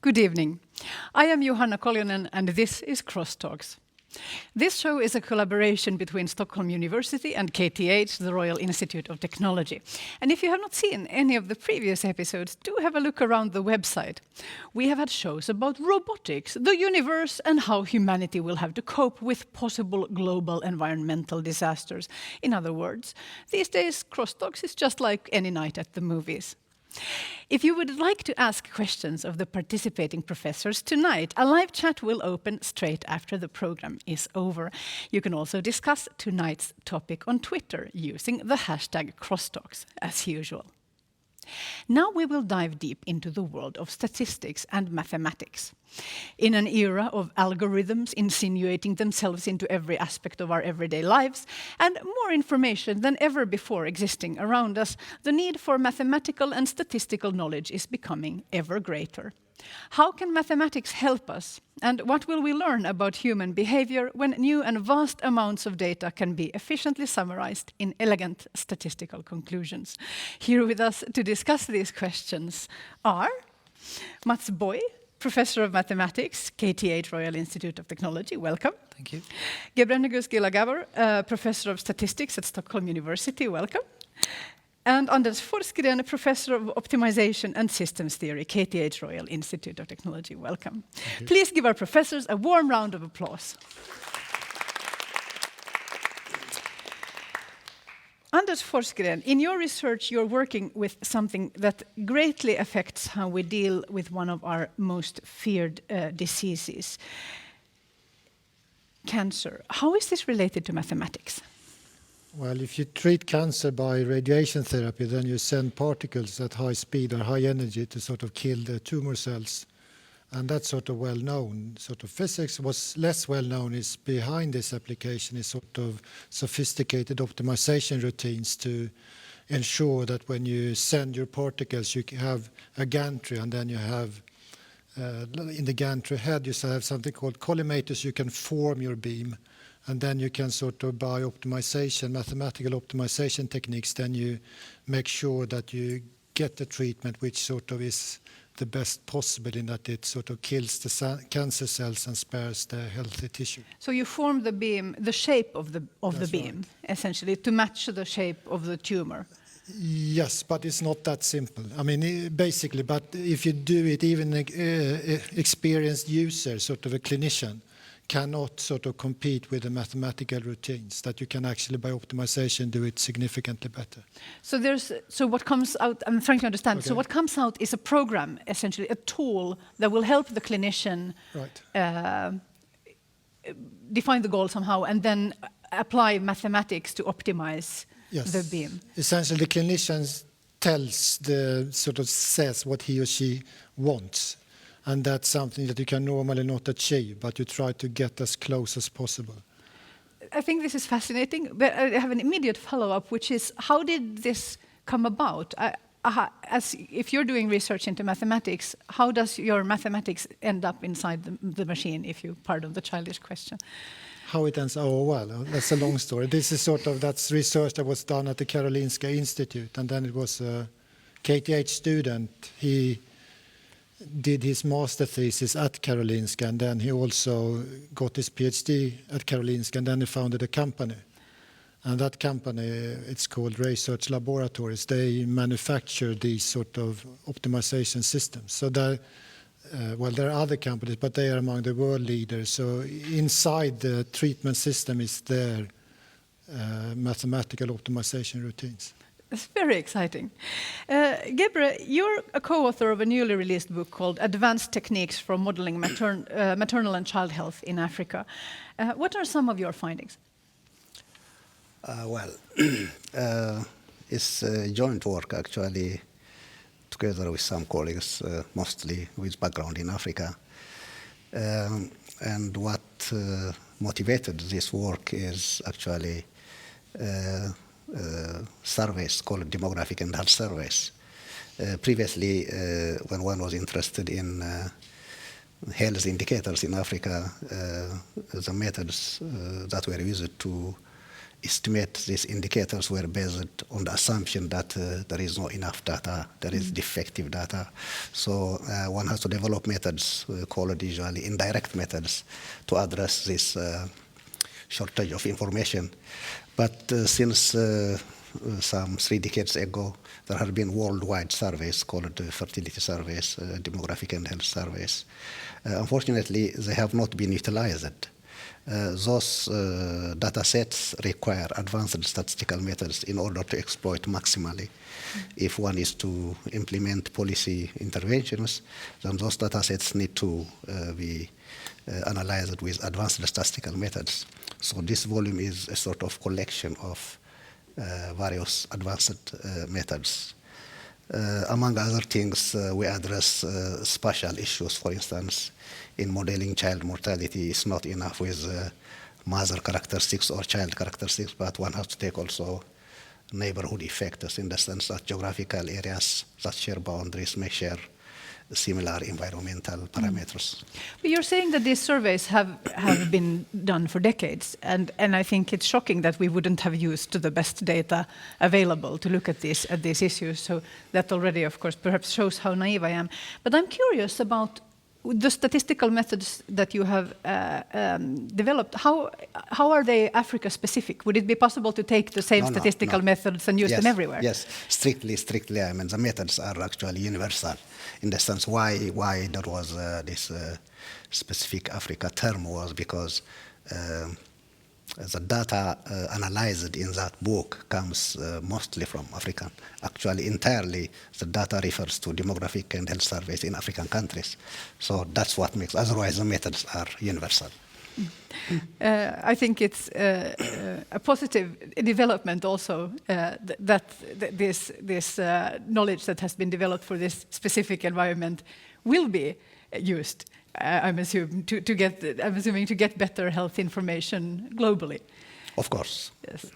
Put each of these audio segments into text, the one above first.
Good evening. I am Johanna Koljonen and this is Crosstalks. This show is a collaboration between Stockholm University and KTH, the Royal Institute of Technology. And if you have not seen any of the previous episodes, do have a look around the website. We have had shows about robotics, the universe, and how humanity will have to cope with possible global environmental disasters. In other words, these days Crosstalks is just like any night at the movies. If you would like to ask questions of the participating professors tonight, a live chat will open straight after the program is over. You can also discuss tonight's topic on Twitter using the hashtag Crosstalks, as usual. Now we will dive deep into the world of statistics and mathematics. In an era of algorithms insinuating themselves into every aspect of our everyday lives, and more information than ever before existing around us, the need for mathematical and statistical knowledge is becoming ever greater. How can mathematics help us? And what will we learn about human behavior when new and vast amounts of data can be efficiently summarized in elegant statistical conclusions? Here with us to discuss these questions are Mats Boij, Professor of Mathematics, KTH Royal Institute of Technology. Welcome. Thank you. Gebrenegus Ghilagaber, Professor of Statistics at Stockholm University. Welcome. And Anders Forsgren, Professor of Optimization and Systems Theory, KTH Royal Institute of Technology. Welcome. Please give our professors a warm round of applause. Anders Forsgren, in your research, you're working with something that greatly affects how we deal with one of our most feared diseases, cancer. How is this related to mathematics? Well, if you treat cancer by radiation therapy, then you send particles at high speed or high energy to sort of kill the tumor cells. And that's sort of well known. Sort of physics was less well known is behind this application is sort of sophisticated optimization routines to ensure that when you send your particles, you have a gantry, and then you have in the gantry head you have something called collimators. You can form your beam. And then you can sort of, by optimization, mathematical optimization techniques, then you make sure that you get the treatment which sort of is the best possible in that it sort of kills the cancer cells and spares the healthy tissue. So you form the beam, the shape of the beam, right. Essentially, to match the shape of the tumor. Yes, but it's not that simple. I mean, basically, but if you do it, even experienced user, sort of a clinician, cannot sort of compete with the mathematical routines that you can actually by optimization do it significantly better. So what comes out, I'm trying to understand, Okay. so what comes out is a program, essentially a tool that will help the clinician Right. define the goal somehow and then apply mathematics to optimize Yes. the beam. Essentially, the clinician says what he or she wants. And that's something that you can normally not achieve, but you try to get as close as possible. I think this is fascinating, but I have an immediate follow-up, which is how did this come about? As if you're doing research into mathematics, how does your mathematics end up inside the machine, if you pardon the childish question? How it ends? Oh, well, that's a long story. This is that's research that was done at the Karolinska Institute, and then it was a KTH student. He did his master thesis at Karolinska, and then he also got his PhD at Karolinska, and then he founded a company. And that company, it's called Research Laboratories. They manufacture these sort of optimization systems. So there are other companies, but they are among the world leaders. So inside the treatment system is their mathematical optimization routines. It's very exciting. Gebre, you're a co-author of a newly released book called Advanced Techniques for Modeling Maternal and Child Health in Africa. What are some of your findings? It's a joint work actually together with some colleagues, mostly with background in Africa. And what motivated this work is actually surveys called demographic and health surveys. Previously, when one was interested in health indicators in Africa, the methods that were used to estimate these indicators were based on the assumption that there is not enough data, there is defective data. So one has to develop methods called usually indirect methods to address this shortage of information. But since some 3 decades ago, there have been worldwide surveys called fertility surveys, demographic and health surveys. Unfortunately, they have not been utilized. Those data sets require advanced statistical methods in order to exploit maximally. If one is to implement policy interventions, then those data sets need to be analyzed with advanced statistical methods. So this volume is a sort of collection of various advanced methods. Among other things, we address spatial issues. For instance, in modeling child mortality, it's not enough with mother characteristics or child characteristics, but one has to take also neighborhood effects in the sense that geographical areas that share boundaries may share similar environmental parameters. But you're saying that these surveys have been done for decades, and I think it's shocking that we wouldn't have used the best data available to look at these issues. So that already, of course, perhaps shows how naive I am. But I'm curious about the statistical methods that you have developed. How are they Africa specific? Would it be possible to take the same statistical methods and use them everywhere? Yes, strictly. I mean, the methods are actually universal. In the sense, why there was this specific Africa term was because the data analyzed in that book comes mostly from African. Actually, entirely, the data refers to demographic and health surveys in African countries. So that's what makes, otherwise the methods are universal. I think it's a positive development also that this knowledge that has been developed for this specific environment will be used. I'm assuming to get better health information globally. Of course. Yes,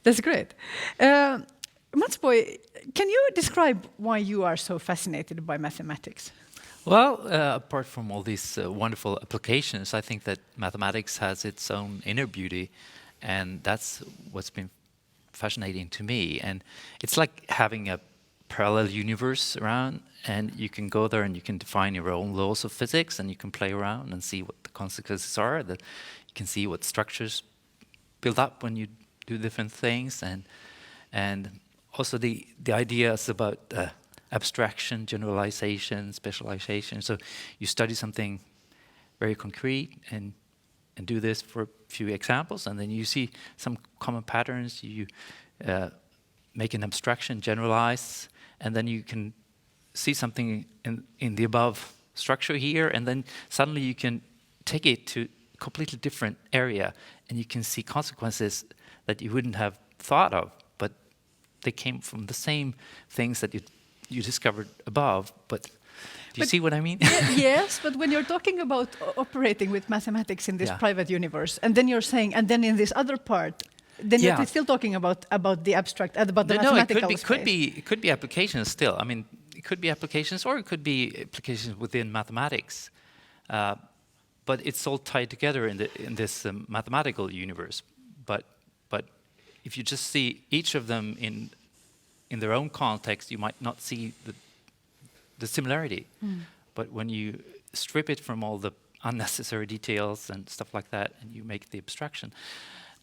that's great. Boij, can you describe why you are so fascinated by mathematics? Well, apart from all these wonderful applications, I think that mathematics has its own inner beauty, and that's what's been fascinating to me. And it's like having a parallel universe around, and you can go there and you can define your own laws of physics, and you can play around and see what the consequences are. That you can see what structures build up when you do different things, and also the ideas about abstraction, generalization, specialization. So you study something very concrete and do this for a few examples, and then you see some common patterns. You make an abstraction, generalize, and then you can see something in the above structure here, and then suddenly you can take it to a completely different area, and you can see consequences that you wouldn't have thought of, but they came from the same things that you discovered above. But do you see what I mean? Yes, but when you're talking about operating with mathematics in this private universe, and then you're saying, and then in this other part, then you're still talking about the abstract, about the mathematical space. It could be applications still. I mean, it could be applications, or it could be applications within mathematics. But it's all tied together in this mathematical universe. But if you just see each of them in their own context, you might not see the similarity. But when you strip it from all the unnecessary details and stuff like that, and you make the abstraction,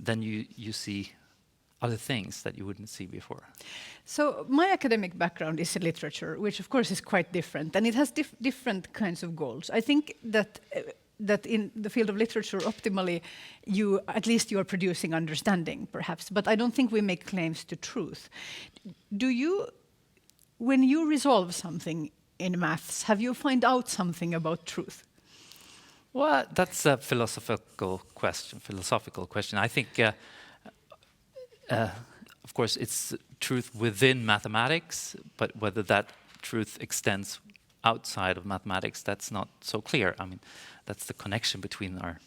then you see other things that you wouldn't see before. So my academic background is in literature, which of course is quite different, and it has different kinds of goals. I think that in the field of literature, optimally, at least you are producing understanding, perhaps, but I don't think we make claims to truth. When you resolve something in maths, have you found out something about truth? Well, that's a philosophical question. I think, of course, it's truth within mathematics, but whether that truth extends outside of mathematics, that's not so clear. I mean, that's the connection between our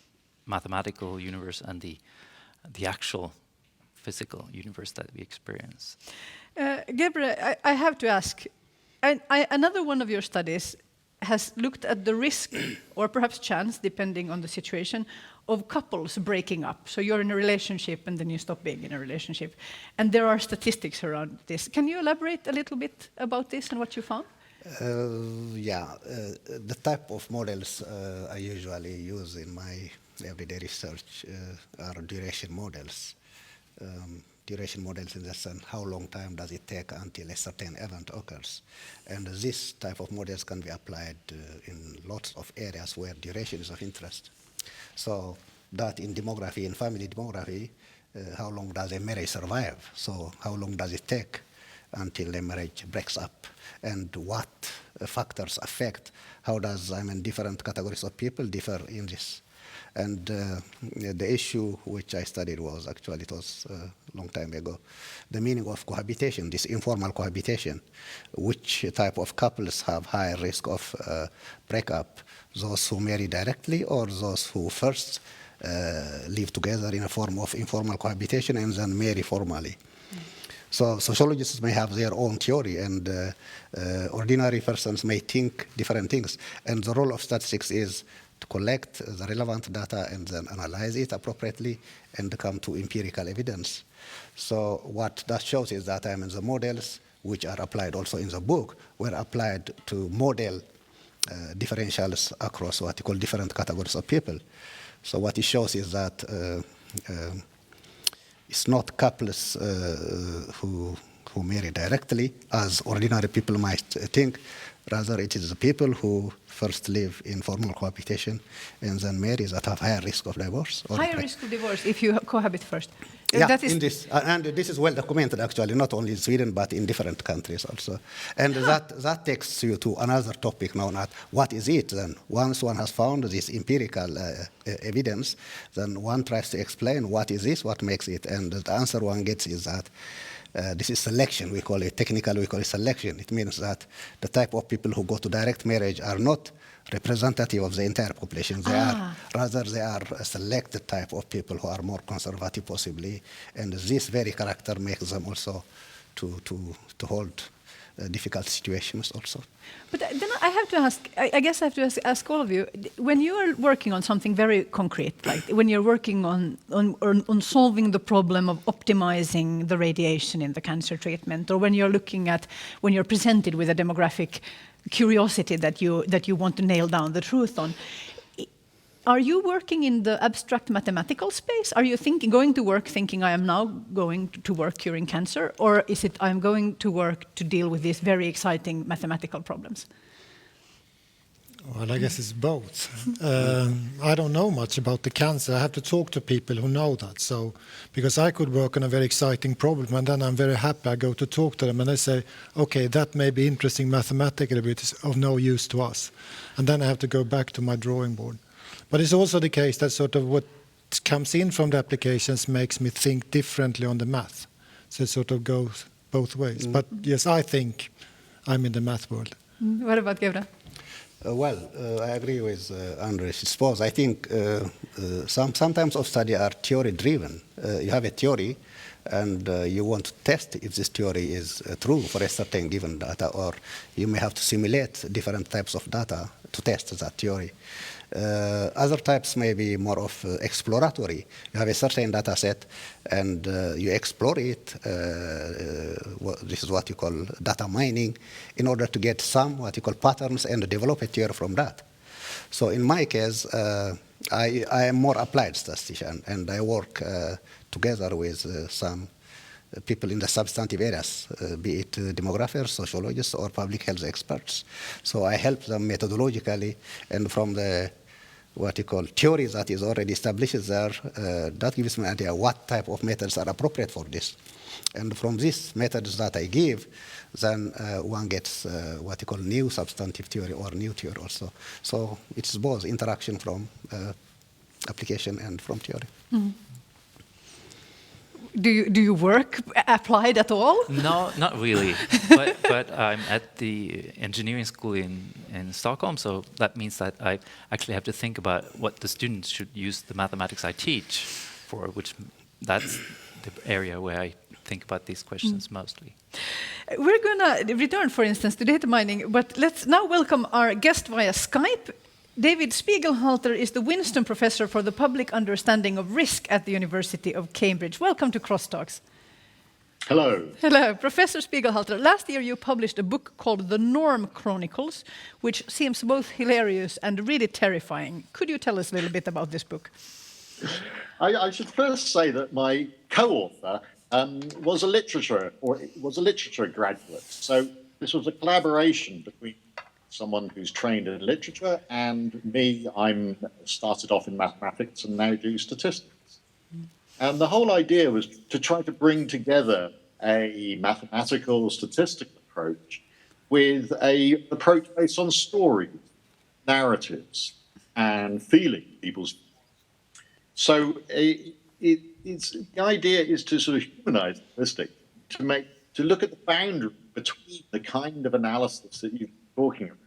mathematical universe and the actual physical universe that we experience. Gebre, I have to ask, another one of your studies has looked at the risk, or perhaps chance, depending on the situation, of couples breaking up. So you're in a relationship and then you stop being in a relationship. And there are statistics around this. Can you elaborate a little bit about this and what you found? The type of models I usually use in my everyday research are duration models. Duration models in the sense, how long time does it take until a certain event occurs? And this type of models can be applied in lots of areas where duration is of interest. So that in demography, in family demography, how long does a marriage survive? So how long does it take until a marriage breaks up? And what factors affect? How does, different categories of people differ in this? And the issue which I studied was, actually it was a long time ago, the meaning of cohabitation, this informal cohabitation. Which type of couples have higher risk of breakup? Those who marry directly, or those who first live together in a form of informal cohabitation and then marry formally? So sociologists may have their own theory, and ordinary persons may think different things. And the role of statistics is to collect the relevant data and then analyze it appropriately and come to empirical evidence. So what that shows is that the models, which are applied also in the book, were applied to model differentials across what you call different categories of people. So what it shows is that it's not couples who marry directly, as ordinary people might think. Rather, it is the people who first live in formal cohabitation and then marry that have higher risk of divorce. Higher risk of divorce if you cohabit first. Yeah, that is in this, and this is well documented actually, not only in Sweden but in different countries also. And that takes you to another topic known as what is it then? Once one has found this empirical evidence, then one tries to explain what is this, what makes it, and the answer one gets is that this is selection, we call it. Technically, we call it selection. It means that the type of people who go to direct marriage are not representative of the entire population. They are a selected type of people who are more conservative, possibly, and this very character makes them also to hold difficult situations also. But then I have to ask, I guess I have to ask all of you, when you are working on something very concrete, like when you're working on solving the problem of optimizing the radiation in the cancer treatment, or when you're presented with a demographic curiosity that you want to nail down the truth on, are you working in the abstract mathematical space? Are you going to work thinking I am now going to work curing cancer? Or is it I'm going to work to deal with these very exciting mathematical problems? Well, I guess it's both. I don't know much about the cancer. I have to talk to people who know that. So, because I could work on a very exciting problem, and then I'm very happy. I go to talk to them, and they say, "Okay, that may be interesting mathematically, but it's of no use to us." And then I have to go back to my drawing board. But it's also the case that sort of what comes in from the applications makes me think differently on the math. So it sort of goes both ways. But yes, I think I'm in the math world. What about Gebra? I agree with Andres. Suppose I think some types of study are theory-driven. You have a theory, and you want to test if this theory is true for a certain given data, or you may have to simulate different types of data to test that theory. Other types may be more of exploratory. You have a certain data set and you explore it. This is what you call data mining, in order to get some what you call patterns and develop a theory from that. So in my case, I am more applied statistician, and I work together with some people in the substantive areas, be it demographers, sociologists, or public health experts. So I help them methodologically, and from the what you call theory that is already established there, that gives me an idea what type of methods are appropriate for this. And from these methods that I give, then one gets what you call new substantive theory or new theory also. So it's both interaction from application and from theory. Mm. Do you work applied at all? No, not really. but I'm at the engineering school in Stockholm, so that means that I actually have to think about what the students should use the mathematics I teach for, which that's the area where I think about these questions mostly. We're going to return, for instance, to data mining, but let's now welcome our guest via Skype. David Spiegelhalter is the Winton Professor for the Public Understanding of Risk at the University of Cambridge. Welcome to Crosstalks. Hello. Hello, Professor Spiegelhalter. Last year you published a book called The Norm Chronicles, which seems both hilarious and really terrifying. Could you tell us a little bit about this book? I should first say that my co-author was a literature graduate. So this was a collaboration between someone who's trained in literature and me. I'm started off in mathematics and now do statistics. And the whole idea was to try to bring together a mathematical statistical approach with an approach based on stories, narratives, and feeling people's. So the idea is to sort of humanize statistics, to look at the boundary between the kind of analysis that you're talking about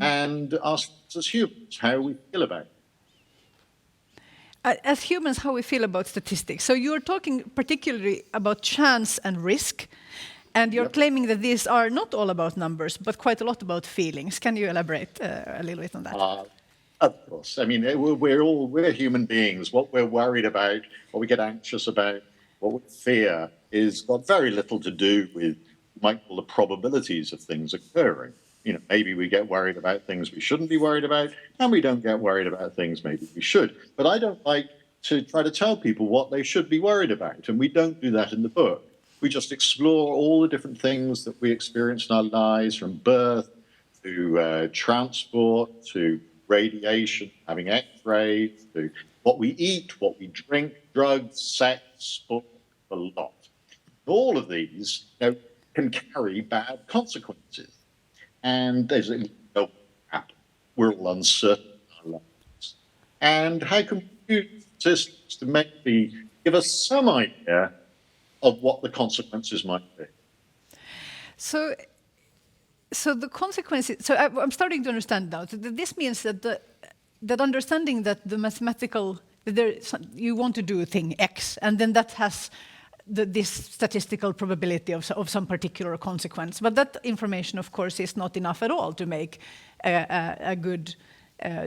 and ask us as humans how we feel about it. As humans, how we feel about statistics. So you're talking particularly about chance and risk, and you're claiming that these are not all about numbers, but quite a lot about feelings. Can you elaborate a little bit on that? Of course. I mean, we're human beings. What we're worried about, what we get anxious about, what we fear is got very little to do with, you might call, the probabilities of things occurring. You know, maybe we get worried about things we shouldn't be worried about, and we don't get worried about things maybe we should. But I don't like to try to tell people what they should be worried about, and we don't do that in the book. We just explore all the different things that we experience in our lives, from birth to transport to radiation, having X-rays, to what we eat, what we drink, drugs, sex, sport, a lot. All of these, can carry bad consequences. And there's no happen. We're all uncertain in our lives. And how can we use statistics to give us some idea of what the consequences might be? So the consequences. So I'm starting to understand now. This means that that understanding that the mathematical, you want to do a thing X, and then that has this statistical probability of some particular consequence. But that information, of course, is not enough at all to make a good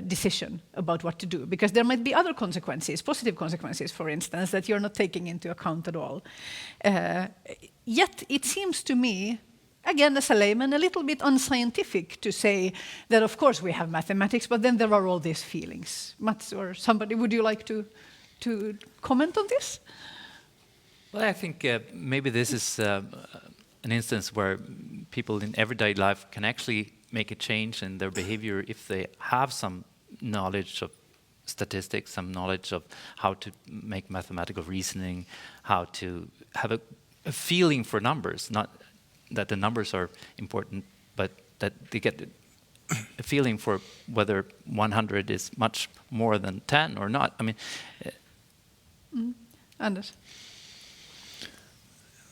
decision about what to do, because there might be other consequences, positive consequences, for instance, that you're not taking into account at all. Yet it seems to me, again, as a layman, a little bit unscientific to say that, of course, we have mathematics, but then there are all these feelings. Mats or somebody, would you like to comment on this? Well, I think maybe this is an instance where people in everyday life can actually make a change in their behavior if they have some knowledge of statistics, some knowledge of how to make mathematical reasoning, how to have a feeling for numbers, not that the numbers are important, but that they get a feeling for whether 100 is much more than 10 or not. I mean, Anders?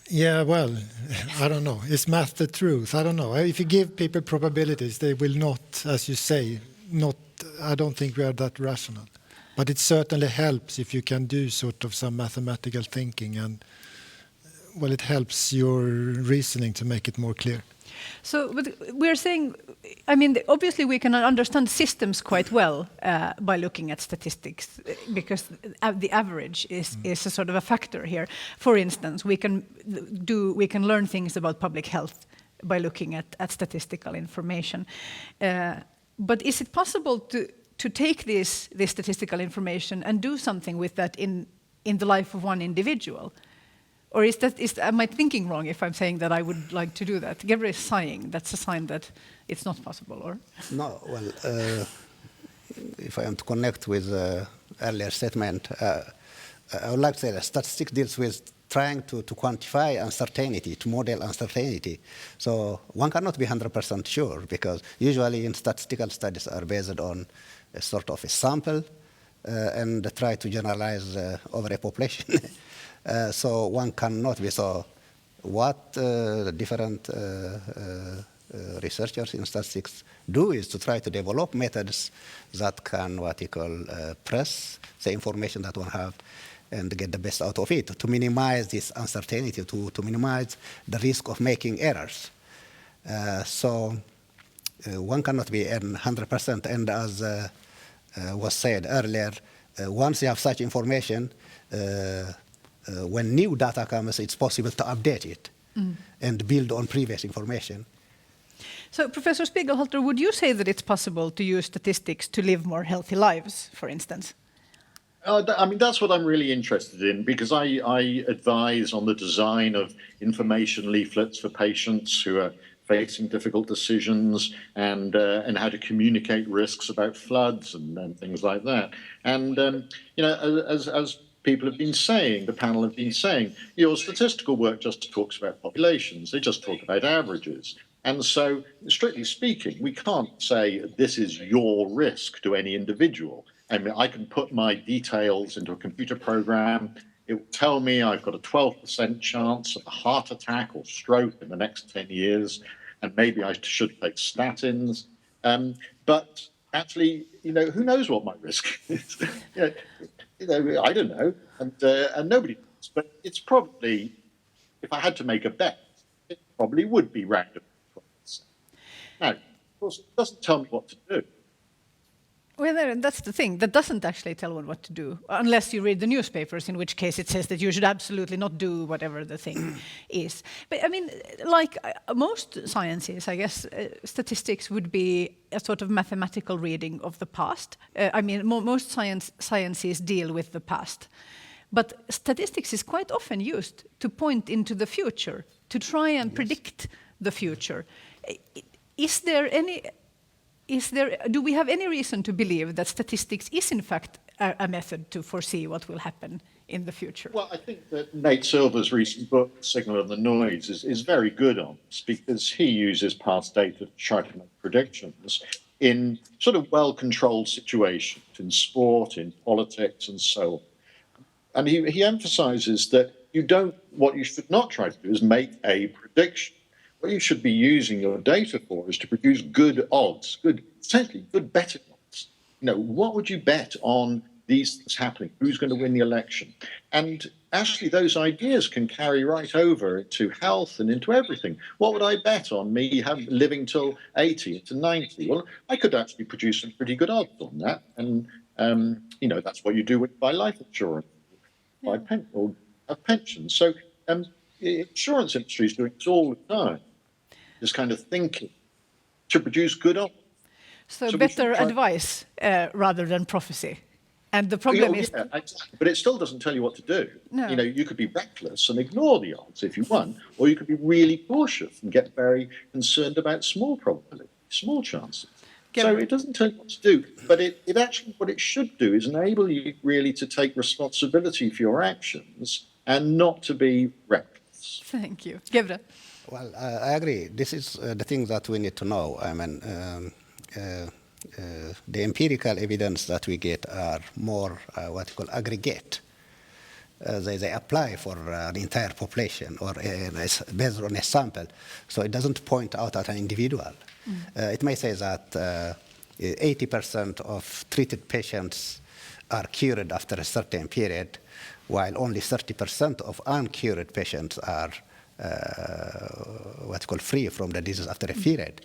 Yeah, well, I don't know. Is math the truth? I don't know. If you give people probabilities, they will not, as you say, I don't think we are that rational. But it certainly helps if you can do sort of some mathematical thinking, and, well, it helps your reasoning to make it more clear. So, but we're saying, I mean, obviously we can understand systems quite well by looking at statistics, because the average is a sort of a factor here. For instance, we can learn things about public health by looking at statistical information. But is it possible to take this statistical information and do something with that in the life of one individual? Or am I thinking wrong if I'm saying that I would like to do that? Gebre is sighing. That's a sign that it's not possible, or? No, well, if I am to connect with earlier statement, I would like to say that statistics deals with trying to quantify uncertainty, to model uncertainty. So one cannot be 100% sure, because usually in statistical studies are based on a sort of a sample and try to generalize over a population. So one cannot be. So what different researchers in statistics do is to try to develop methods that can, what you call, press the information that one have and get the best out of it, to minimize this uncertainty, to minimize the risk of making errors. So one cannot be in 100%, and as was said earlier, once you have such information, when new data comes, it's possible to update it and build on previous information. So, Professor Spiegelhalter, would you say that it's possible to use statistics to live more healthy lives, for instance? I mean, that's what I'm really interested in, because I advise on the design of information leaflets for patients who are facing difficult decisions, and how to communicate risks about floods and things like that. And you know, as people have been saying, the panel have been saying, your statistical work just talks about populations. They just talk about averages. And so, strictly speaking, we can't say this is your risk to any individual. I mean, I can put my details into a computer program. It will tell me I've got a 12% chance of a heart attack or stroke in the next 10 years, and maybe I should take statins. But actually, you know, who knows what my risk is? you know, I don't know, and nobody knows. But it's probably, if I had to make a bet, it probably would be random. Now, of course, it doesn't tell me what to do. Well, that's the thing. That doesn't actually tell one what to do, unless you read the newspapers, in which case it says that you should absolutely not do whatever the thing is. But I mean, like most sciences, I guess, statistics would be a sort of mathematical reading of the past. I mean, most sciences deal with the past. But statistics is quite often used to point into the future, to try and predict the future. Do we have any reason to believe that statistics is in fact a method to foresee what will happen in the future? Well, I think that Nate Silver's recent book, Signal and the Noise, is very good on this, because he uses past data to try to make predictions in sort of well-controlled situations, in sport, in politics, and so on. And he emphasizes that what you should not try to do is make a prediction. What you should be using your data for is to produce good odds, essentially good betting odds. You know, what would you bet on these things happening? Who's going to win the election? And actually, those ideas can carry right over into health and into everything. What would I bet on me living till 80, to 90? Well, I could actually produce some pretty good odds on that. And, you know, that's what you do with buy life insurance, or have pensions. So the insurance industry is doing this all the time. This kind of thinking to produce good odds. So better advice rather than prophecy. And the problem is... Yeah, exactly. But it still doesn't tell you what to do. No. You know, you could be reckless and ignore the odds if you won, or you could be really cautious and get very concerned about small probability, small chances. So it doesn't tell you what to do, but it actually, what it should do is enable you really to take responsibility for your actions and not to be reckless. Thank you. Gebre. Well, I agree. This is the thing that we need to know. I mean, the empirical evidence that we get are more what you call aggregate. They apply for an entire population or based on a sample. So it doesn't point out at an individual. It may say that 80% of treated patients are cured after a certain period, while only 30% of uncured patients are what you call free from the disease after a period.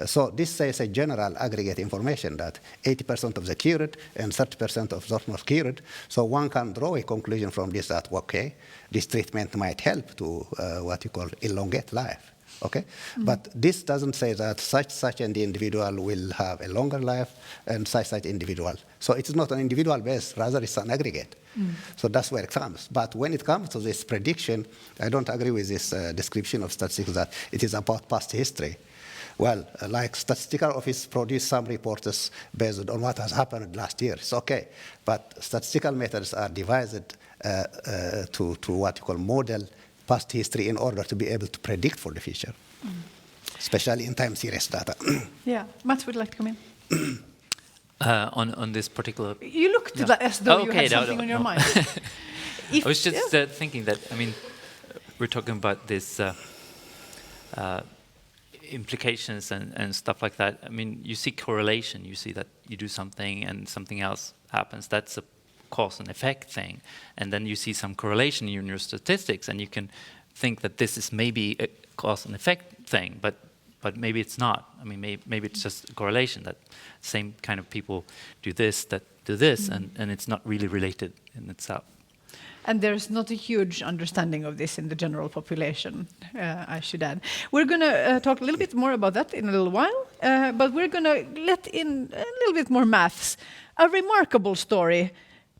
So this says a general aggregate information that 80% of the cured and 30% of those not cured. So one can draw a conclusion from this that, okay, this treatment might help to what you call elongate life. Okay, but this doesn't say that such an individual will have a longer life and such individual. So it is not an individual base, rather it's an aggregate. So that's where it comes. But when it comes to this prediction, I don't agree with this description of statistics that it is about past history. Well, like statistical office produce some reports based on what has happened last year. It's okay, but statistical methods are devised to what you call model past history in order to be able to predict for the future, especially in time series data. Yeah, Mats would like to come in. On this particular... You looked as though you had something on your mind. I was just thinking that, I mean, we're talking about this implications and stuff like that. I mean, you see correlation. You see that you do something and something else happens. That's a cause and effect thing, and then you see some correlation in your statistics, and you can think that this is maybe a cause and effect thing, but maybe it's not. I mean, maybe it's just a correlation that same kind of people do this, that do this, and it's not really related in itself. And there's not a huge understanding of this in the general population, I should add. We're going to talk a little bit more about that in a little while, but we're going to let in a little bit more maths. A remarkable story.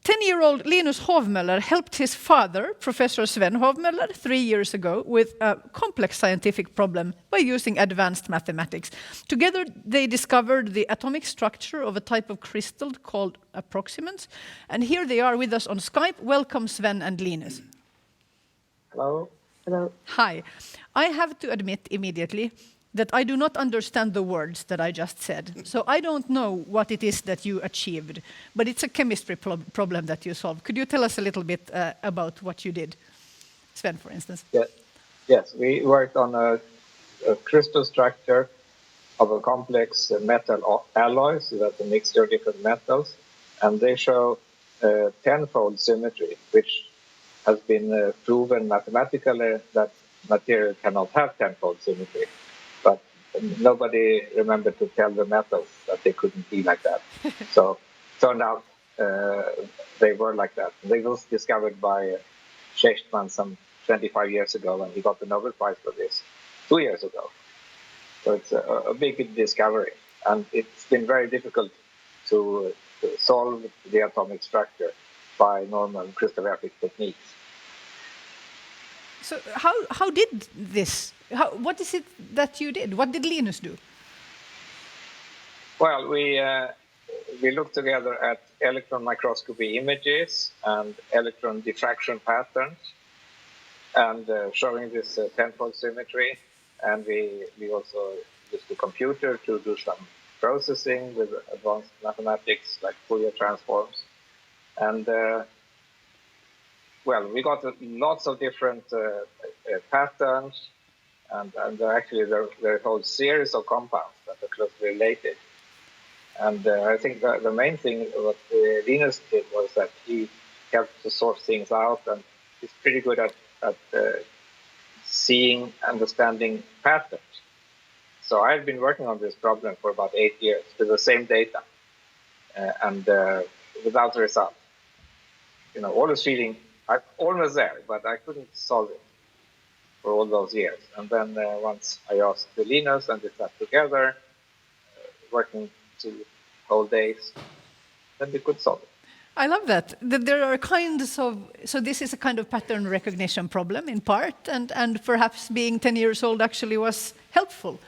10-year-old Linus Hovmöller helped his father, Professor Sven Hovmöller, 3 years ago with a complex scientific problem by using advanced mathematics. Together, they discovered the atomic structure of a type of crystal called approximants. And here they are with us on Skype. Welcome, Sven and Linus. Hello. Hello. Hi. I have to admit immediately that I do not understand the words that I just said. So I don't know what it is that you achieved, but it's a chemistry problem that you solved. Could you tell us a little bit about what you did? Sven, for instance. Yes, we worked on a crystal structure of a complex metal alloy, so that's a mixture of different metals, and they show tenfold symmetry, which has been proven mathematically that material cannot have tenfold symmetry. But nobody remembered to tell the metals that they couldn't be like that. So turned out they were like that. They was discovered by Schechtman some 25 years ago, and he got the Nobel Prize for this 2 years ago. So it's a big discovery, and it's been very difficult to solve the atomic structure by normal crystallographic techniques. So how did this? What is it that you did? What did Linus do? Well, we looked together at electron microscopy images and electron diffraction patterns, and showing this tenfold symmetry. And we also used the computer to do some processing with advanced mathematics like Fourier transforms. And well, we got lots of different patterns, and actually there are a whole series of compounds that are closely related. And I think the main thing what Linus did was that he helped to sort things out, and he's pretty good at seeing, understanding patterns. So I've been working on this problem for about 8 years with the same data, and without result. You know, always feeling I'm almost there, but I couldn't solve it for all those years. And then once I asked Linus and we sat together, working 2 whole days, then we could solve it. I love that there are kinds of, so this is a kind of pattern recognition problem in part, and perhaps being 10 years old actually was helpful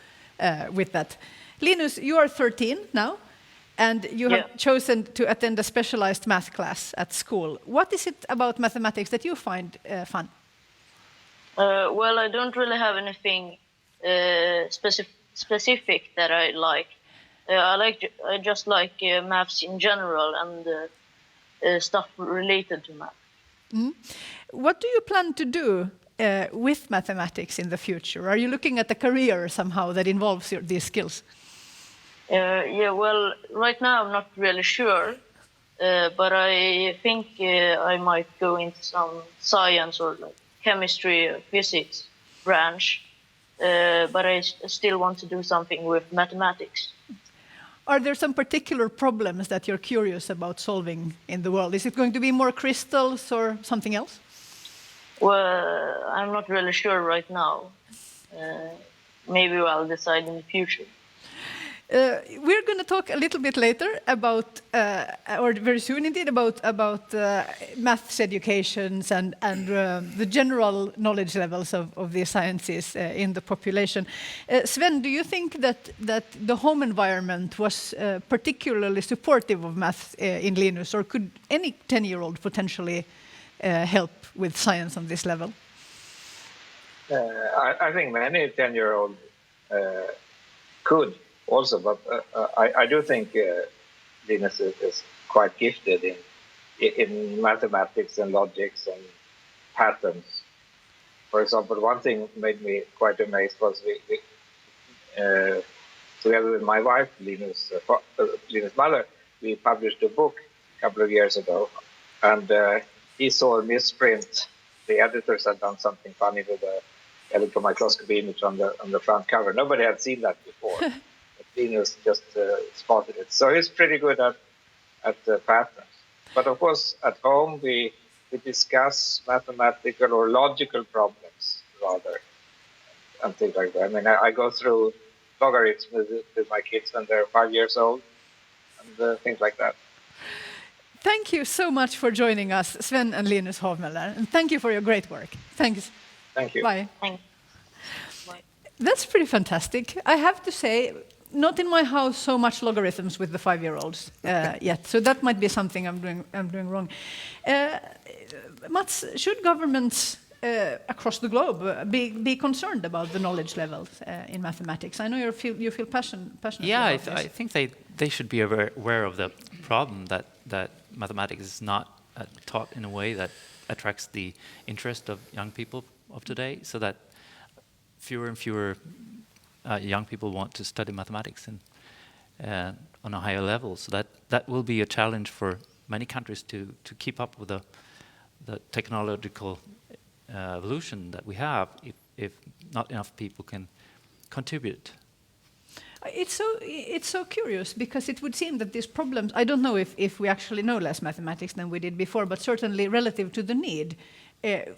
with that. Linus, you are 13 now, and you have chosen to attend a specialized math class at school. What is it about mathematics that you find fun? Well, I don't really have anything specific that I like. I just like maths in general and stuff related to math. Mm. What do you plan to do with mathematics in the future? Are you looking at a career somehow that involves these skills? Yeah, well, right now I'm not really sure, but I think I might go into some science or like chemistry or physics branch, but I still want to do something with mathematics. Are there some particular problems that you're curious about solving in the world? Is it going to be more crystals or something else? Well, I'm not really sure right now. Maybe I'll decide in the future. We're going to talk a little bit later about, or very soon indeed, about maths educations and the general knowledge levels of the sciences in the population. Sven, do you think that the home environment was particularly supportive of maths in Linus, or could any 10-year-old potentially help with science on this level? I think many 10-year-old could. Also, but I do think Linus is quite gifted in mathematics and logics and patterns. For example, one thing made me quite amazed was we together with my wife, Linus' mother, we published a book a couple of years ago and he saw a misprint. The editors had done something funny with the electron microscopy image on the front cover. Nobody had seen that before. But Linus just spotted it. So he's pretty good at patterns. But of course, at home we discuss mathematical or logical problems rather, and things like that. I mean, I go through logarithms with my kids when they're 5 years old, and things like that. Thank you so much for joining us, Sven and Linus Hovmöller, and thank you for your great work. Thanks. Thank you. Bye. Thanks. Bye. That's pretty fantastic. I have to say, not in my house so much logarithms with the 5-year-olds yet, so that might be something I'm doing wrong. Mats, should governments across the globe be concerned about the knowledge levels in mathematics? I know you feel passionate Yeah, about this. I think they should be aware of the problem that mathematics is not taught in a way that attracts the interest of young people of today, so that fewer and fewer young people want to study mathematics on a higher level. So that will be a challenge for many countries to keep up with the technological evolution that we have if not enough people can contribute. It's so curious, because it would seem that these problems, I don't know if we actually know less mathematics than we did before, but certainly relative to the need,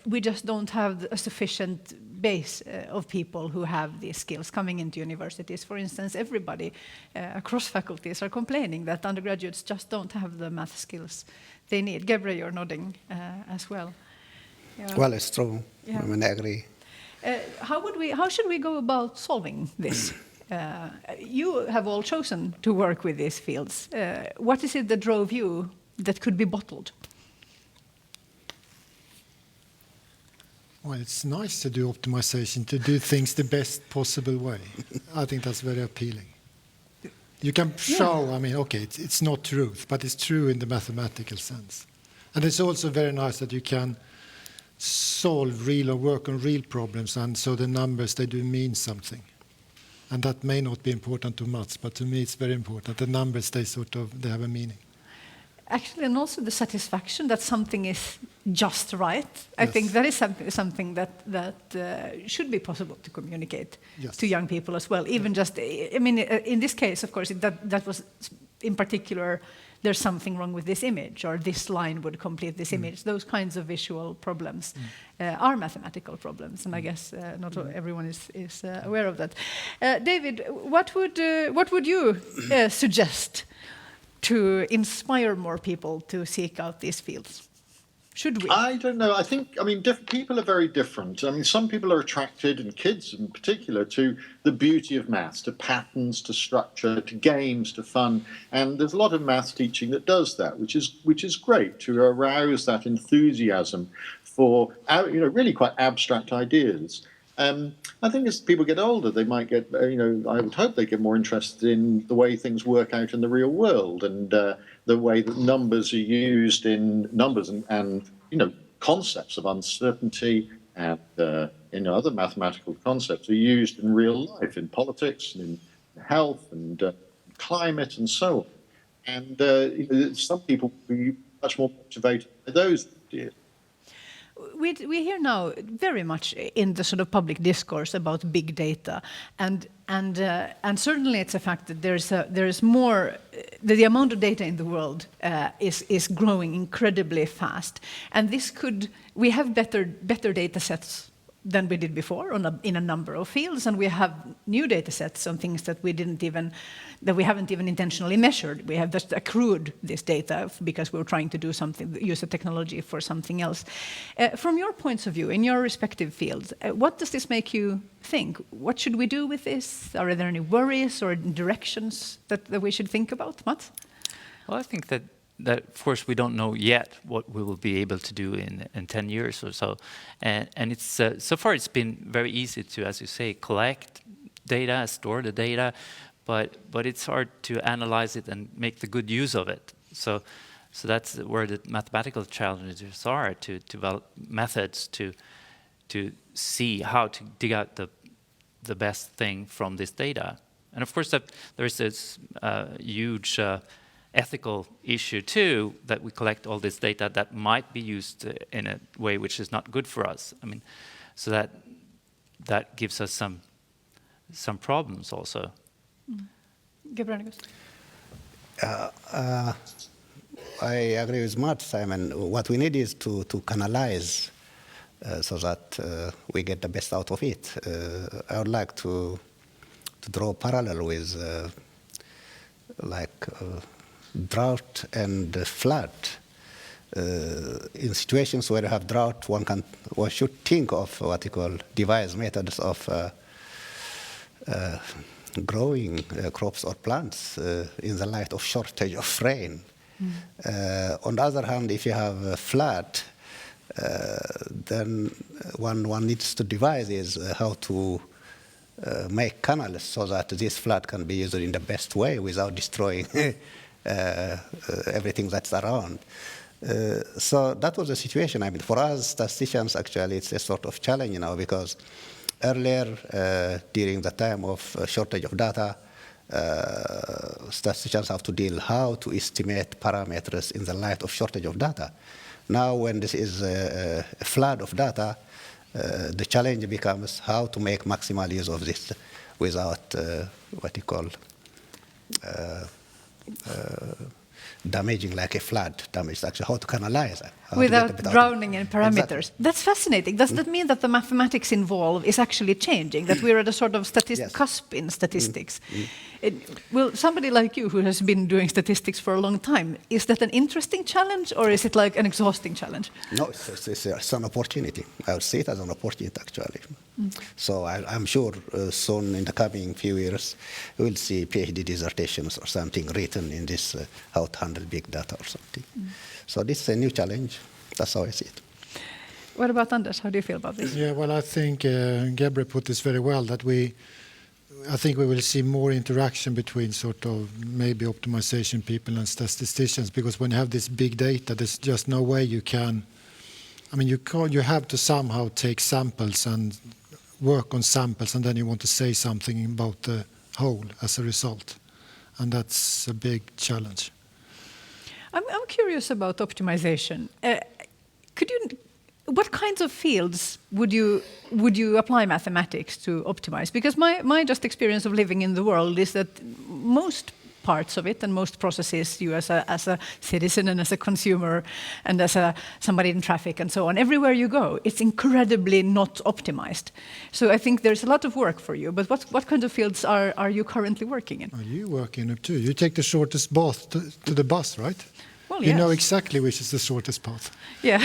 we just don't have a sufficient base of people who have these skills coming into universities. For instance, everybody across faculties are complaining that undergraduates just don't have the math skills they need. Gebre, you're nodding as well. Yeah. Well, it's true. Yeah. I mean, I agree. How should we go about solving this? You have all chosen to work with these fields. What is it that drove you that could be bottled? Well, it's nice to do optimization, to do things the best possible way. I think that's very appealing. You can show, I mean, okay, it's not truth, but it's true in the mathematical sense. And it's also very nice that you can solve real or work on real problems, and so the numbers, they do mean something. And that may not be important to Mats, but to me it's very important. The numbers, they have a meaning. Actually, and also the satisfaction that something is just right. I Yes. think that is something that should be possible to communicate Yes. to young people as well. Even just, I mean, in this case, of course, that was in particular, there's something wrong with this image, or this line would complete this image. Those kinds of visual problems are mathematical problems, and I guess not everyone is aware of that. David, what would you suggest to inspire more people to seek out these fields? Should we? I don't know. I mean, people are very different. I mean, some people are attracted, and kids in particular, to the beauty of maths, to patterns, to structure, to games, to fun. And there's a lot of maths teaching that does that, which is great, to arouse that enthusiasm for, really quite abstract ideas. I think as people get older, they might get, I would hope they get more interested in the way things work out in the real world, and the way that numbers are used in numbers and concepts of uncertainty and other mathematical concepts are used in real life, in politics and in health and climate and so on. And some people will be much more motivated by those ideas. We hear now very much in the sort of public discourse about big data, and certainly it's a fact that there is more. The amount of data in the world is growing incredibly fast, and we have better data sets than we did before in a number of fields, and we have new data sets on things that we haven't even intentionally measured. We have just accrued this data because we're trying to do something, use the technology for something else. From your points of view, in your respective fields, what does this make you think? What should we do with this? Are there any worries or directions that we should think about, Mats? Well, I think that of course we don't know yet what we will be able to do in 10 years or so, and it's so far it's been very easy to, as you say, collect data, store the data, but it's hard to analyze it and make the good use of it. So that's where the mathematical challenges are, to develop methods to see how to dig out the best thing from this data. And of course that there's this huge ethical issue too, that we collect all this data that might be used in a way which is not good for us. I mean, so that gives us some problems also. Gebrenegus. I agree with Matt, Simon. What we need is to canalize so that we get the best out of it. I would like to draw a parallel with drought and flood. In situations where you have drought, one should think of what you call devised methods of growing crops or plants in the light of shortage of rain. On the other hand, if you have a flood, then one needs to devise is how to make canals so that this flood can be used in the best way without destroying everything that's around. So that was the situation. I mean, for us statisticians, actually, it's a sort of challenge now, because earlier, during the time of shortage of data, statisticians have to deal how to estimate parameters in the light of shortage of data. Now, when this is a flood of data, the challenge becomes how to make maximal use of this without what you call damaging like a flood damage, actually how to canalize it. Without drowning in parameters. Exactly. That's fascinating. Does that mean that the mathematics involved is actually changing, that we're at a sort of Yes. cusp in statistics? Will somebody like you, who has been doing statistics for a long time, is that an interesting challenge, or is it like an exhausting challenge? No, it's an opportunity. I would see it as an opportunity, actually. So I'm sure soon in the coming few years, we'll see PhD dissertations or something written in this how to handle big data or something. So this is a new challenge. That's how I see it. What about Anders? How do you feel about this? Yeah, well, I think Gebre put this very well, that I think we will see more interaction between sort of maybe optimization people and statisticians, because when you have this big data, there's just no way you can, I mean, you have to somehow take samples and work on samples, and then you want to say something about the whole as a result. And that's a big challenge. I'm curious about optimization. What kinds of fields would you apply mathematics to optimize? Because my just experience of living in the world is that most parts of it and most processes you as a citizen and as a consumer and as somebody in traffic and so on, everywhere you go, it's incredibly not optimized. So I think there's a lot of work for you. But what kind of fields are you currently working in? Are you working in too? You take the shortest path to the bus, right? Well, you yes. know exactly which is the shortest path. Yeah.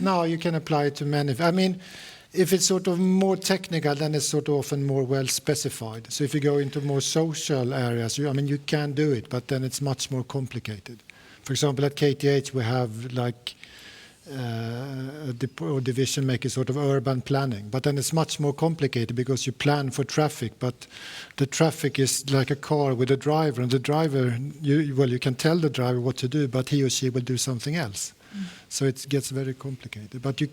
Now you can apply it to many. I mean, if it's sort of more technical, then it's sort of often more well specified. So if you go into more social areas, you can do it, but then it's much more complicated. For example, at KTH we have like a division making sort of urban planning, but then it's much more complicated because you plan for traffic, but the traffic is like a car with a driver, and the driver, you can tell the driver what to do, but he or she will do something else. So it gets very complicated. But you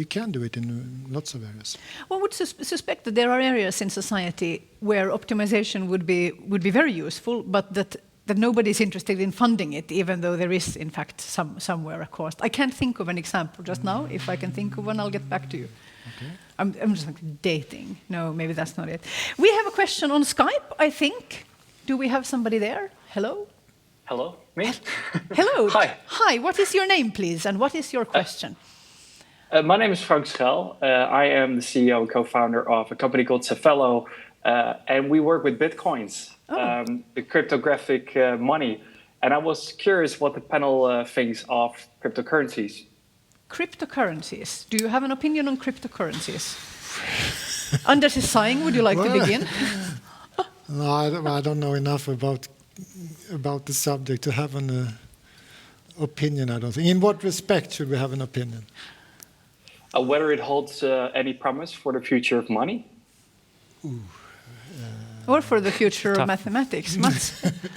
can do it in lots of areas. One would suspect that there are areas in society where optimization would be very useful, but that nobody's interested in funding it, even though there is, in fact, somewhere a cost. I can't think of an example just now. If I can think of one, I'll get back to you. Okay. I'm just like dating. No, maybe that's not it. We have a question on Skype, I think. Do we have somebody there? Hello? Hello, me? Hello. Hi. Hi, what is your name, please, and what is your question? My name is Frank Schel. I am the CEO and co-founder of a company called Cefello, and we work with Bitcoins, the cryptographic money. And I was curious what the panel thinks of cryptocurrencies. Cryptocurrencies. Do you have an opinion on cryptocurrencies? Anders is sighing. Would you like to begin? No, I don't know enough about the subject to have an opinion, I don't think. In what respect should we have an opinion? Whether it holds any promise for the future of money? Or for the future of mathematics?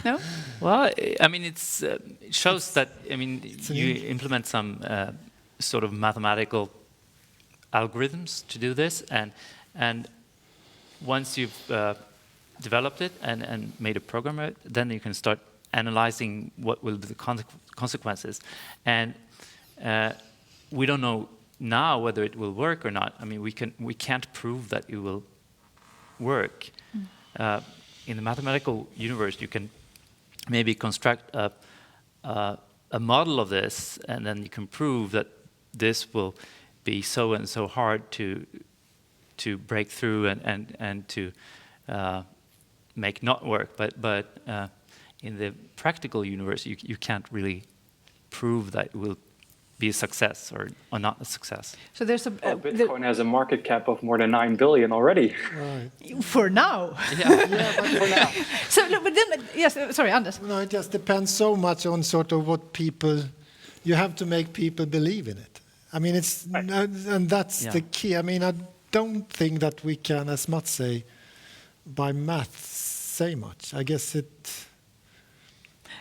No? Well, I mean, it shows that, you implement some sort of mathematical algorithms to do this, and once you've developed it and made a program, then you can start analyzing what will be the consequences. And we don't know now whether it will work or not. I mean, we can't prove that it will work. In the mathematical universe, you can maybe construct a model of this, and then you can prove that this will be so and so hard to break through and to make not work. But in the practical universe, you can't really prove that it will be a success or not a success. So there's a Bitcoin has a market cap of more than 9 billion already. Right. For now. Yeah, but for now. So, no, but then, yes, sorry, Anders. No, it just depends so much on sort of what people. You have to make people believe in it. I mean, it's and that's the key. I mean, I don't think that we can, as much say, by math, say much. I guess it.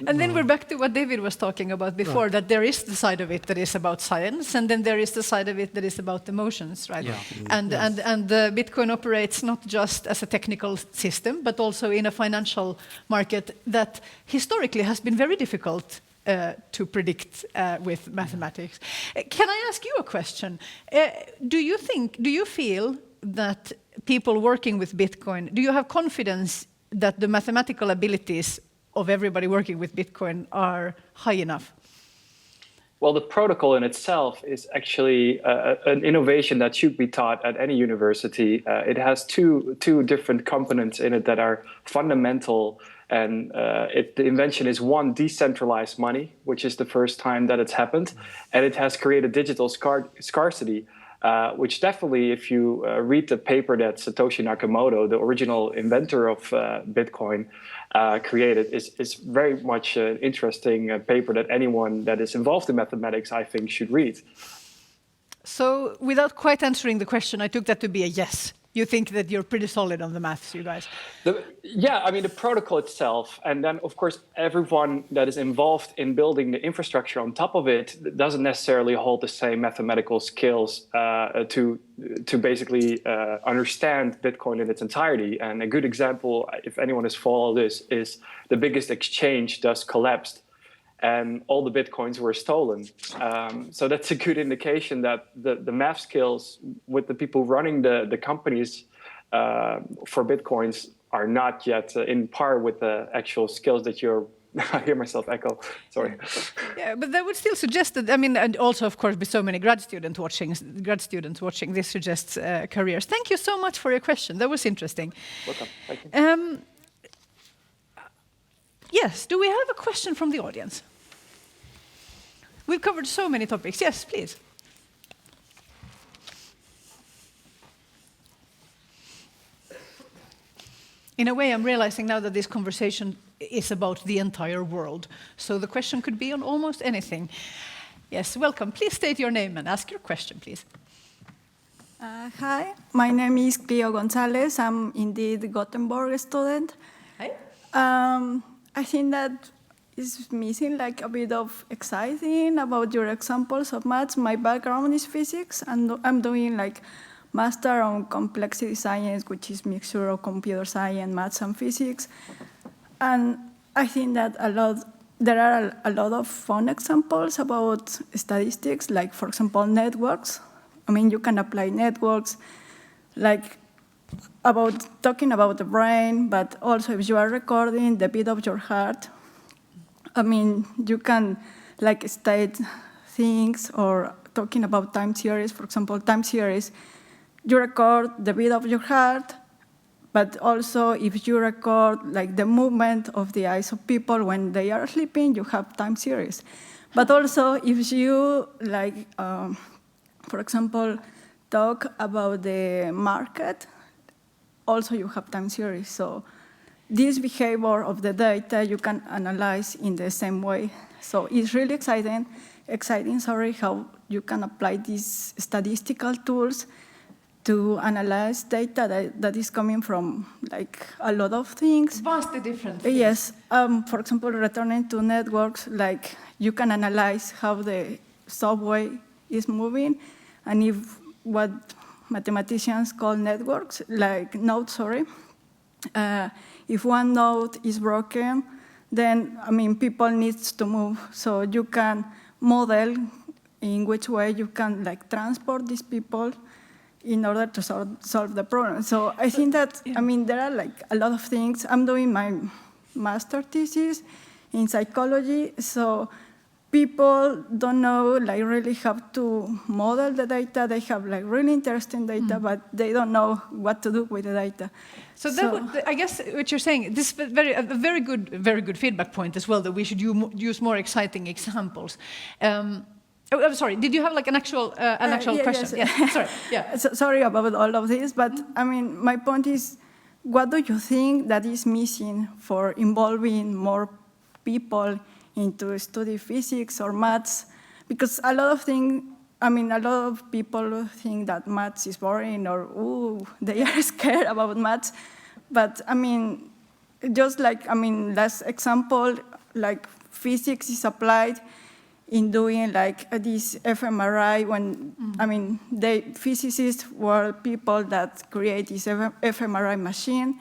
And then we're back to what David was talking about before, Right. that there is the side of it that is about science, and then there is the side of it that is about emotions, right? Yeah. And Bitcoin operates not just as a technical system, but also in a financial market that historically has been very difficult to predict with mathematics. Can I ask you a question? Do you feel that people working with Bitcoin, do you have confidence that the mathematical abilities of everybody working with Bitcoin are high enough? Well, the protocol in itself is actually an innovation that should be taught at any university. It has two different components in it that are fundamental. And the invention is one, decentralized money, which is the first time that it's happened. And it has created digital scarcity, which definitely, if you read the paper that Satoshi Nakamoto, the original inventor of Bitcoin, created, is very much an interesting paper that anyone that is involved in mathematics, I think, should read. So without quite answering the question, I took that to be a yes. You think that you're pretty solid on the maths, you guys? Yeah, I mean, the protocol itself, and then, of course, everyone that is involved in building the infrastructure on top of it doesn't necessarily hold the same mathematical skills to basically understand Bitcoin in its entirety. And a good example, if anyone has followed this, is the biggest exchange just collapsed and all the Bitcoins were stolen. So that's a good indication that the math skills with the people running the companies for Bitcoins are not yet in par with the actual skills that you're. I hear myself echo. Sorry. Yeah, but that would still suggest that. I mean, and also, of course, with so many grad students watching, this suggests careers. Thank you so much for your question. That was interesting. Welcome. Thank you. Yes. Do we have a question from the audience? We've covered so many topics. Yes, please. In a way, I'm realizing now that this conversation is about the entire world. So the question could be on almost anything. Yes, welcome. Please state your name and ask your question, please. Hi, my name is Theo Gonzalez. I'm indeed a Gothenburg student. Hi. I think that is missing like a bit of exciting about your examples of maths. My background is physics, and I'm doing like master on complexity science, which is mixture of computer science, maths, and physics. And I think that there are a lot of fun examples about statistics, like for example, networks. I mean, you can apply networks, like talking about the brain, but also if you are recording the beat of your heart, I mean, you can like state things or talking about time series. For example, time series, you record the beat of your heart, but also if you record like the movement of the eyes of people when they are sleeping, you have time series. But also if you like, for example, talk about the market, also you have time series. So this behavior of the data you can analyze in the same way. So it's really exciting, how you can apply these statistical tools to analyze data that is coming from like a lot of things. Vastly different things. Yes. For example, returning to networks, like you can analyze how the subway is moving, and if what mathematicians call networks, like nodes, if one node is broken, then, I mean, people needs to move. So you can model in which way you can like transport these people in order to solve the problem. So I think that, I mean, there are like a lot of things. I'm doing my master thesis in psychology, so people don't know like really how to model the data. They have like really interesting data, but they don't know what to do with the data. So that would, I guess what you're saying, this is a very good feedback point as well, that we should use more exciting examples. I'm sorry, did you have like an actual question? Yes. Yeah, sorry. Yeah. So, sorry about all of this, but I mean, my point is, what do you think that is missing for involving more people into study physics or maths? Because a lot of people think that maths is boring, or they are scared about maths. But I mean, just like, last example, like physics is applied in doing like this fMRI when, the physicists were people that create this fMRI machine,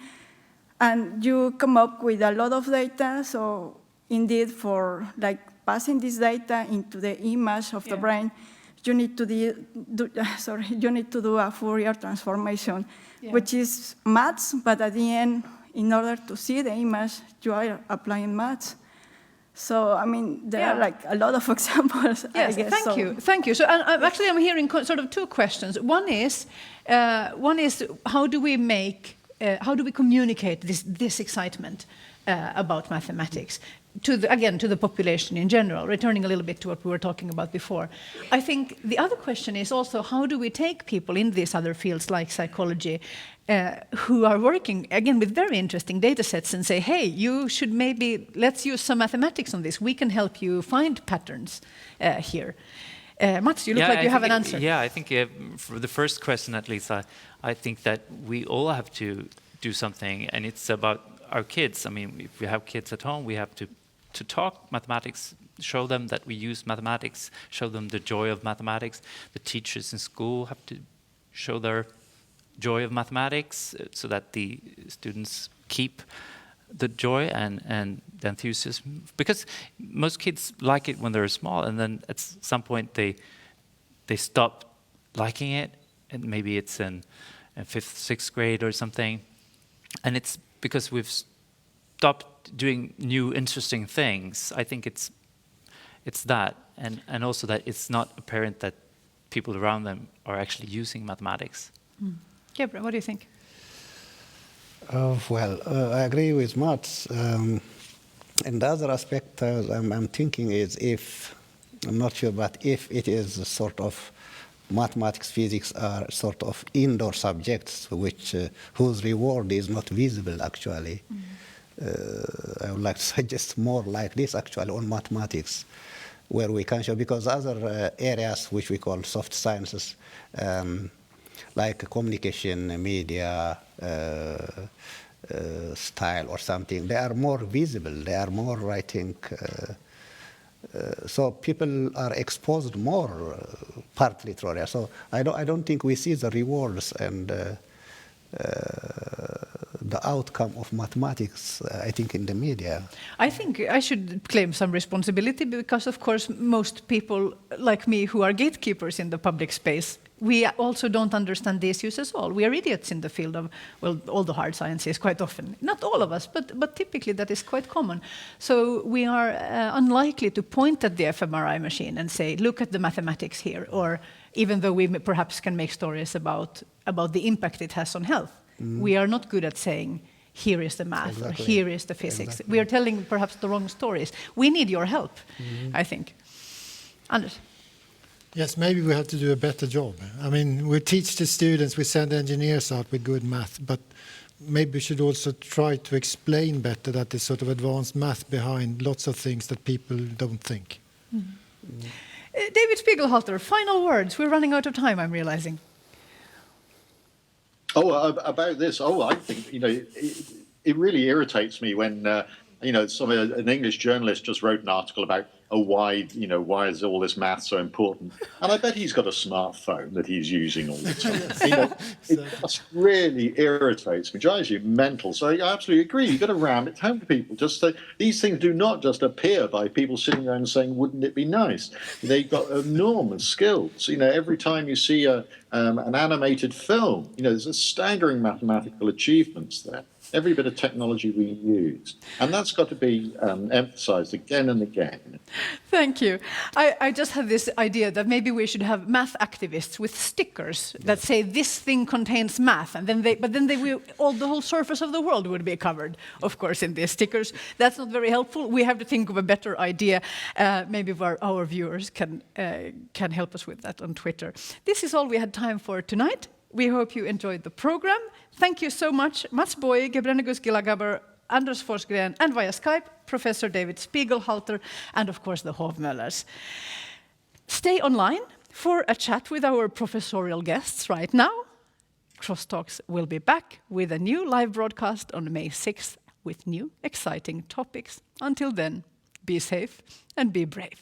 and you come up with a lot of data. So indeed, for like passing this data into the image of the brain, you need to do a Fourier transformation, which is maths, but at the end, in order to see the image, you are applying maths. So, I mean, there are like a lot of examples, yes, I guess. Thank you. So, actually, I'm hearing sort of two questions. One is how do we communicate this excitement about mathematics to the population in general, returning a little bit to what we were talking about before. I think the other question is also, how do we take people in these other fields like psychology who are working, again, with very interesting data sets and say, hey, you should let's use some mathematics on this. We can help you find patterns here. Mats, you look like you have an answer. Yeah, I think for the first question, at least, I think that we all have to do something, and it's about our kids. I mean, if we have kids at home, we have to talk mathematics, show them that we use mathematics, show them the joy of mathematics. The teachers in school have to show their joy of mathematics so that the students keep the joy and the enthusiasm. Because most kids like it when they're small, and then at some point they stop liking it, and maybe it's in 5th, 6th grade or something. And it's because we've stopped doing new interesting things. I think it's that, and also that it's not apparent that people around them are actually using mathematics. Gebre, what do you think? I agree with Mats. And the other aspect I'm thinking is I'm not sure, but if it is a sort of mathematics, physics are sort of indoor subjects whose reward is not visible actually. I would like to suggest more like this actually on mathematics, where we can show, because other areas which we call soft sciences, like communication, media, style or something, they are more visible, they are more, I think, so people are exposed more, partly through there. So I don't think we see the rewards and the outcome of mathematics, I think, in the media. I think I should claim some responsibility because, of course, most people like me who are gatekeepers in the public space, we also don't understand the issues at all. We are idiots in the field of, all the hard sciences quite often. Not all of us, but typically that is quite common. So we are unlikely to point at the fMRI machine and say, look at the mathematics here, or even though we perhaps can make stories about the impact it has on health. We are not good at saying, here is the math, or here is the physics. We are telling perhaps the wrong stories. We need your help, I think. Anders? Yes, maybe we have to do a better job. I mean, we teach the students, we send engineers out with good math, but maybe we should also try to explain better that there's sort of advanced math behind lots of things that people don't think. David Spiegelhalter, final words. We're running out of time, I'm realizing. About this. I think, it really irritates me when An English journalist just wrote an article about why is all this math so important? And I bet he's got a smartphone that he's using all the time. It just really irritates me, drives you mental. So I absolutely agree. You've got to ram it home to people. Just say, these things do not just appear by people sitting around saying, "Wouldn't it be nice?" They've got enormous skills. Every time you see an animated film, there's a staggering mathematical achievements there. Every bit of technology we use. And that's got to be emphasized again and again. Thank you. I just had this idea that maybe we should have math activists with stickers that say this thing contains math, and then the whole surface of the world would be covered, of course, in these stickers. That's not very helpful. We have to think of a better idea. Maybe our viewers can help us with that on Twitter. This is all we had time for tonight. We hope you enjoyed the program. Thank you so much, Mats Boij, Gebrenegus, Ghilagaber, Anders Forsgren, and via Skype, Professor David Spiegelhalter, and of course the Hovmöllers. Stay online for a chat with our professorial guests right now. Crosstalks will be back with a new live broadcast on May 6th with new exciting topics. Until then, be safe and be brave.